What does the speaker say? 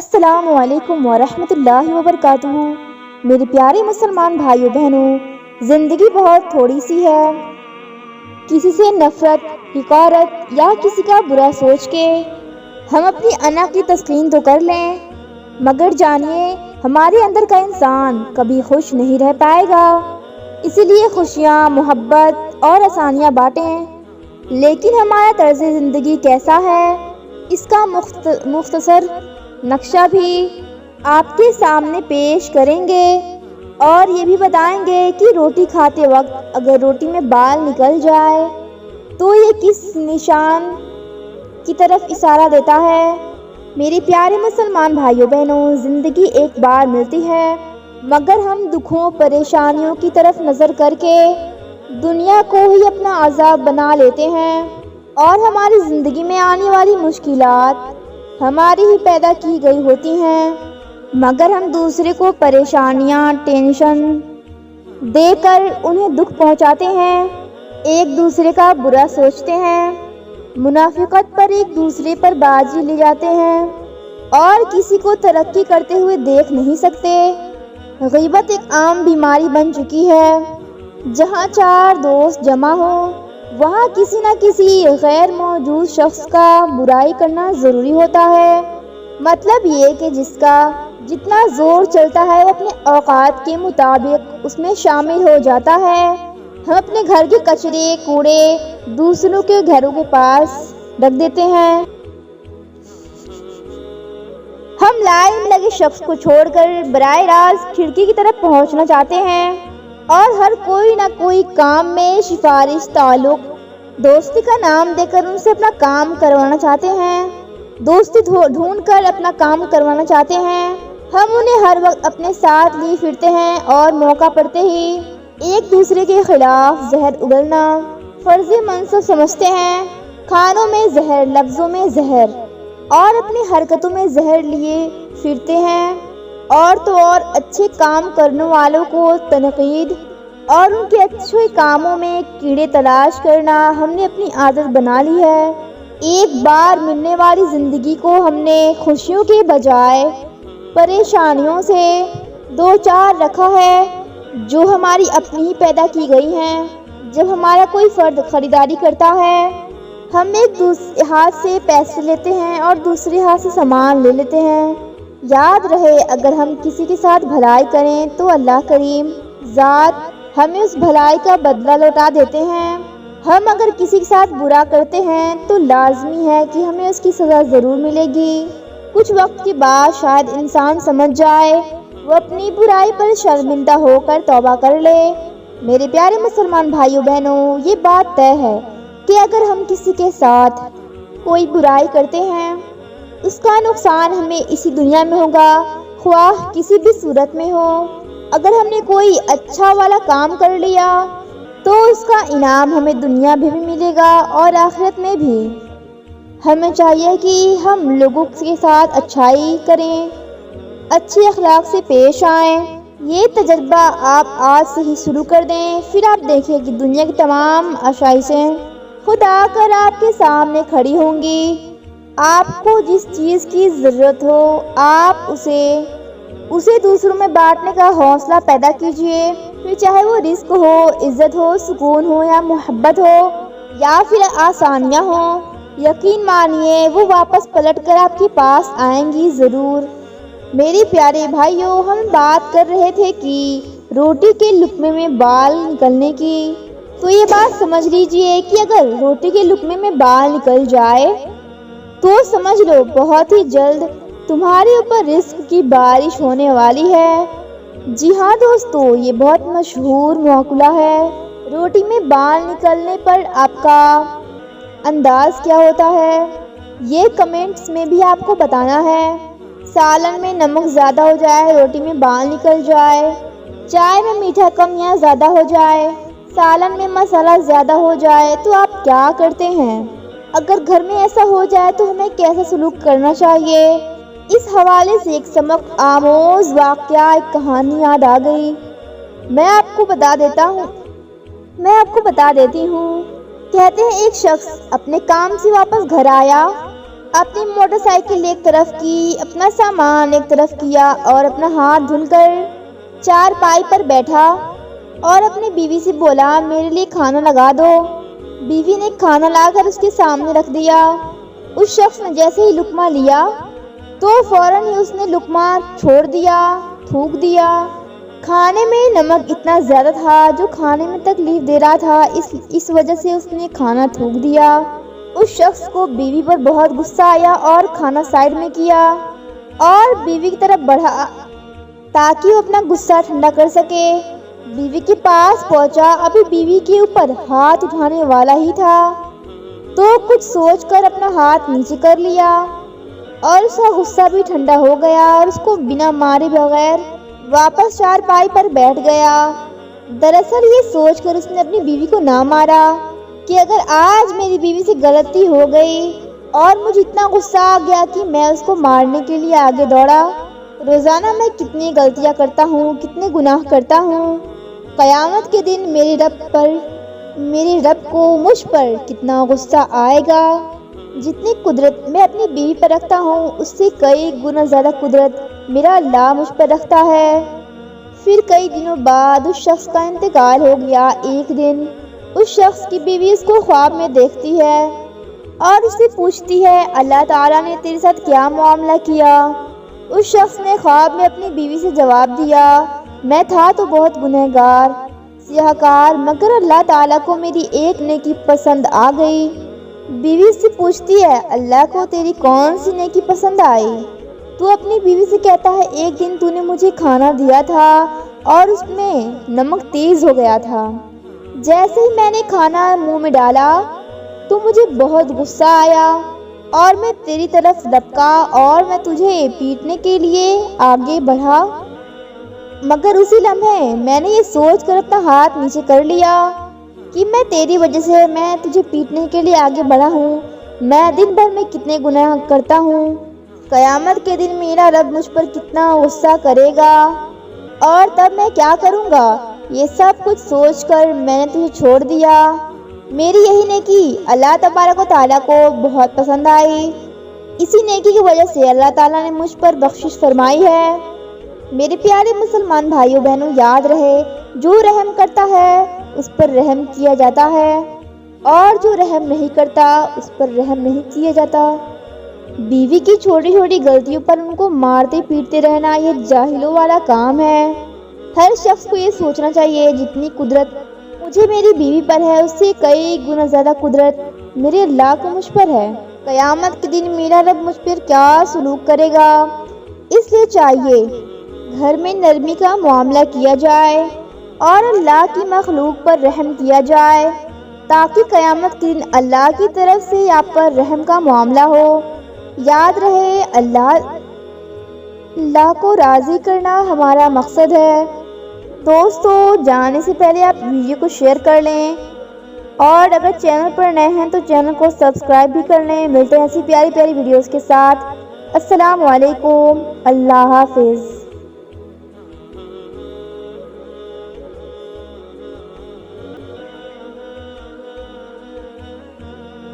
السلام علیکم ورحمۃ اللہ وبرکاتہ۔ میرے پیارے مسلمان بھائیوں بہنوں، زندگی بہت تھوڑی سی ہے۔ کسی سے نفرت، حقارت یا کسی کا برا سوچ کے ہم اپنی انا کی تسکین تو کر لیں، مگر جانیے ہمارے اندر کا انسان کبھی خوش نہیں رہ پائے گا۔ اسی لیے خوشیاں، محبت اور آسانیاں بانٹیں، لیکن ہمارا طرز زندگی کیسا ہے، اس کا مختصر نقشہ بھی آپ کے سامنے پیش کریں گے، اور یہ بھی بتائیں گے کہ روٹی کھاتے وقت اگر روٹی میں بال نکل جائے تو یہ کس نشان کی طرف اشارہ دیتا ہے۔ میرے پیارے مسلمان بھائیوں بہنوں، زندگی ایک بار ملتی ہے، مگر ہم دکھوں، پریشانیوں کی طرف نظر کر کے دنیا کو ہی اپنا عذاب بنا لیتے ہیں، اور ہماری زندگی میں آنے والی مشکلات ہماری ہی پیدا کی گئی ہوتی ہیں، مگر ہم دوسرے کو پریشانیاں، ٹینشن دے کر انہیں دکھ پہنچاتے ہیں، ایک دوسرے کا برا سوچتے ہیں، منافقت پر ایک دوسرے پر بازی لے جاتے ہیں، اور کسی کو ترقی کرتے ہوئے دیکھ نہیں سکتے۔ غیبت ایک عام بیماری بن چکی ہے۔ جہاں چار دوست جمع ہوں، وہاں کسی نہ کسی غیر موجود شخص کا برائی کرنا ضروری ہوتا ہے۔ مطلب یہ کہ جس کا جتنا زور چلتا ہے وہ اپنے اوقات کے مطابق اس میں شامل ہو جاتا ہے۔ ہم اپنے گھر کے کچرے، کوڑے دوسروں کے گھروں کے پاس رکھ دیتے ہیں۔ ہم لائن میں لگے شخص کو چھوڑ کر براہ راست کھڑکی کی طرف پہنچنا چاہتے ہیں، اور ہر کوئی نہ کوئی کام میں سفارش، تعلق، دوستی کا نام دے کر ان سے اپنا کام کروانا چاہتے ہیں، دوستی ڈھونڈ کر اپنا کام کروانا چاہتے ہیں۔ ہم انہیں ہر وقت اپنے ساتھ لیے پھرتے ہیں، اور موقع پڑتے ہی ایک دوسرے کے خلاف زہر اگلنا فرض منصب سمجھتے ہیں۔ کھانوں میں زہر، لفظوں میں زہر، اور اپنی حرکتوں میں زہر لیے پھرتے ہیں، اور تو اور اچھے کام کرنے والوں کو تنقید اور ان کے اچھے کاموں میں کیڑے تلاش کرنا ہم نے اپنی عادت بنا لی ہے۔ ایک بار ملنے والی زندگی کو ہم نے خوشیوں کے بجائے پریشانیوں سے دو چار رکھا ہے، جو ہماری اپنی ہی پیدا کی گئی ہیں۔ جب ہمارا کوئی فرد خریداری کرتا ہے، ہم ایک ہاتھ سے پیسے لیتے ہیں اور دوسرے ہاتھ سے سامان لے لیتے ہیں۔ یاد رہے، اگر ہم کسی کے ساتھ بھلائی کریں تو اللہ کریم ذات ہمیں اس بھلائی کا بدلہ لوٹا دیتے ہیں۔ ہم اگر کسی کے ساتھ برا کرتے ہیں تو لازمی ہے کہ ہمیں اس کی سزا ضرور ملے گی۔ کچھ وقت کے بعد شاید انسان سمجھ جائے، وہ اپنی برائی پر شرمندہ ہو کر توبہ کر لے۔ میرے پیارے مسلمان بھائیوں بہنوں، یہ بات طے ہے کہ اگر ہم کسی کے ساتھ کوئی برائی کرتے ہیں، اس کا نقصان ہمیں اسی دنیا میں ہوگا، خواہ کسی بھی صورت میں ہو۔ اگر ہم نے کوئی اچھا والا کام کر لیا تو اس کا انعام ہمیں دنیا میں بھی ملے گا اور آخرت میں بھی۔ ہمیں چاہیے کہ ہم لوگوں کے ساتھ اچھائی کریں، اچھے اخلاق سے پیش آئیں۔ یہ تجربہ آپ آج سے ہی شروع کر دیں، پھر آپ دیکھیں کہ دنیا کی تمام آسائشیں خود آ کر آپ کے سامنے کھڑی ہوں گی۔ آپ کو جس چیز کی ضرورت ہو، آپ اسے دوسروں میں بانٹنے کا حوصلہ پیدا کیجیے، پھر چاہے وہ رزق ہو، عزت ہو، سکون ہو، یا محبت ہو، یا پھر آسانیاں ہوں۔ یقین مانیے وہ واپس پلٹ کر آپ کے پاس آئیں گی ضرور۔ میرے پیارے بھائیوں، ہم بات کر رہے تھے کہ روٹی کے لقمے میں بال نکلنے کی، تو یہ بات سمجھ لیجئے کہ اگر روٹی کے لقمے میں بال نکل جائے تو سمجھ لو بہت ہی جلد تمہارے اوپر رزق کی بارش ہونے والی ہے۔ جی ہاں دوستو، یہ بہت مشہور مقولہ ہے۔ روٹی میں بال نکلنے پر آپ کا انداز کیا ہوتا ہے، یہ کمنٹس میں بھی آپ کو بتانا ہے۔ سالن میں نمک زیادہ ہو جائے، روٹی میں بال نکل جائے، چائے میں میٹھا کم یا زیادہ ہو جائے، سالن میں مسالہ زیادہ ہو جائے تو آپ کیا کرتے ہیں؟ اگر گھر میں ایسا ہو جائے تو ہمیں کیسا سلوک کرنا چاہیے؟ اس حوالے سے ایک سبق آموز واقعہ، ایک کہانی یاد آ گئی، میں آپ کو بتا دیتی ہوں۔ کہتے ہیں ایک شخص اپنے کام سے واپس گھر آیا، اپنی موٹر سائیکل ایک طرف کی، اپنا سامان ایک طرف کیا اور اپنا ہاتھ دھل کر چارپائی پر بیٹھا اور اپنی بیوی سے بولا، میرے لیے کھانا لگا دو۔ بیوی نے کھانا لا کر اس کے سامنے رکھ دیا۔ اس شخص نے جیسے ہی لقمہ لیا تو فوراً ہی اس نے لقمہ چھوڑ دیا، تھوک دیا۔ کھانے میں نمک اتنا زیادہ تھا جو کھانے میں تکلیف دے رہا تھا، اس وجہ سے اس نے کھانا تھوک دیا۔ اس شخص کو بیوی پر بہت غصہ آیا اور کھانا سائیڈ میں کیا اور بیوی کی طرف بڑھا تاکہ وہ اپنا غصہ ٹھنڈا کر سکے۔ بیوی کے پاس پہنچا، ابھی بیوی کے اوپر ہاتھ اٹھانے والا ہی تھا تو کچھ سوچ کر اپنا ہاتھ نیچے کر لیا اور اس کا غصہ بھی ٹھنڈا ہو گیا اور اس کو بنا مارے بغیر واپس چارپائی پر بیٹھ گیا۔ دراصل یہ سوچ کر اس نے اپنی بیوی کو نہ مارا کہ اگر آج میری بیوی سے غلطی ہو گئی اور مجھے اتنا غصہ آ گیا کہ میں اس کو مارنے کے لیے آگے دوڑا۔ روزانہ میں کتنی غلطیاں کرتا ہوں، کتنے گناہ کرتا ہوں، قیامت کے دن میرے رب کو مجھ پر کتنا غصہ آئے گا۔ جتنی قدرت میں اپنی بیوی پر رکھتا ہوں اس سے کئی گنا زیادہ قدرت میرا اللہ مجھ پر رکھتا ہے۔ پھر کئی دنوں بعد اس شخص کا انتقال ہو گیا۔ ایک دن اس شخص کی بیوی اس کو خواب میں دیکھتی ہے اور اس سے پوچھتی ہے، اللہ تعالیٰ نے تیرے ساتھ کیا معاملہ کیا؟ اس شخص نے خواب میں اپنی بیوی سے جواب دیا، میں تھا تو بہت گنہگار، سیاہ کار، مگر اللہ تعالیٰ کو میری ایک نیکی پسند آ گئی۔ بیوی سے پوچھتی ہے، اللہ کو تیری کون سی نیکی پسند آئی؟ تو اپنی بیوی سے کہتا ہے، ایک دن تو نے مجھے کھانا دیا تھا اور اس میں نمک تیز ہو گیا تھا۔ جیسے ہی میں نے کھانا منہ میں ڈالا تو مجھے بہت غصہ آیا اور میں تیری طرف لپکا اور میں تجھے پیٹنے کے لیے آگے بڑھا، مگر اسی لمحے میں نے یہ سوچ کر اپنا ہاتھ نیچے کر لیا کہ میں تیری وجہ سے میں تجھے پیٹنے کے لیے آگے بڑھا ہوں۔ میں دن بھر میں کتنے گناہ کرتا ہوں، قیامت کے دن میرا رب مجھ پر کتنا غصہ کرے گا اور تب میں کیا کروں گا؟ یہ سب کچھ سوچ کر میں نے تجھے چھوڑ دیا۔ میری یہی نیکی اللہ تبارک و تعالیٰ کو بہت پسند آئی، اسی نیکی کی وجہ سے اللہ تعالیٰ نے مجھ پر بخشش فرمائی ہے۔ میرے پیارے مسلمان بھائیوں بہنوں، یاد رہے، جو رحم کرتا ہے اس پر رحم کیا جاتا ہے اور جو رحم نہیں کرتا اس پر رحم نہیں کیا جاتا۔ بیوی کی چھوٹی چھوٹی غلطیوں پر ان کو مارتے پیٹتے رہنا یہ جاہلوں والا کام ہے۔ ہر شخص کو یہ سوچنا چاہیے، جتنی قدرت مجھے میری بیوی پر ہے اس سے کئی گنا زیادہ قدرت میرے اللہ کو مجھ پر ہے۔ قیامت کے دن میرا رب مجھ پر کیا سلوک کرے گا؟ اس لیے چاہیے گھر میں نرمی کا معاملہ کیا جائے اور اللہ کی مخلوق پر رحم کیا جائے تاکہ قیامت کے دن اللہ کی طرف سے آپ پر رحم کا معاملہ ہو۔ یاد رہے، اللہ کو راضی کرنا ہمارا مقصد ہے۔ دوستو، جانے سے پہلے آپ ویڈیو کو شیئر کر لیں اور اگر چینل پر نئے ہیں تو چینل کو سبسکرائب بھی کر لیں۔ ملتے ہیں ایسی پیاری پیاری ویڈیوز کے ساتھ۔ السلام علیکم، اللہ حافظ۔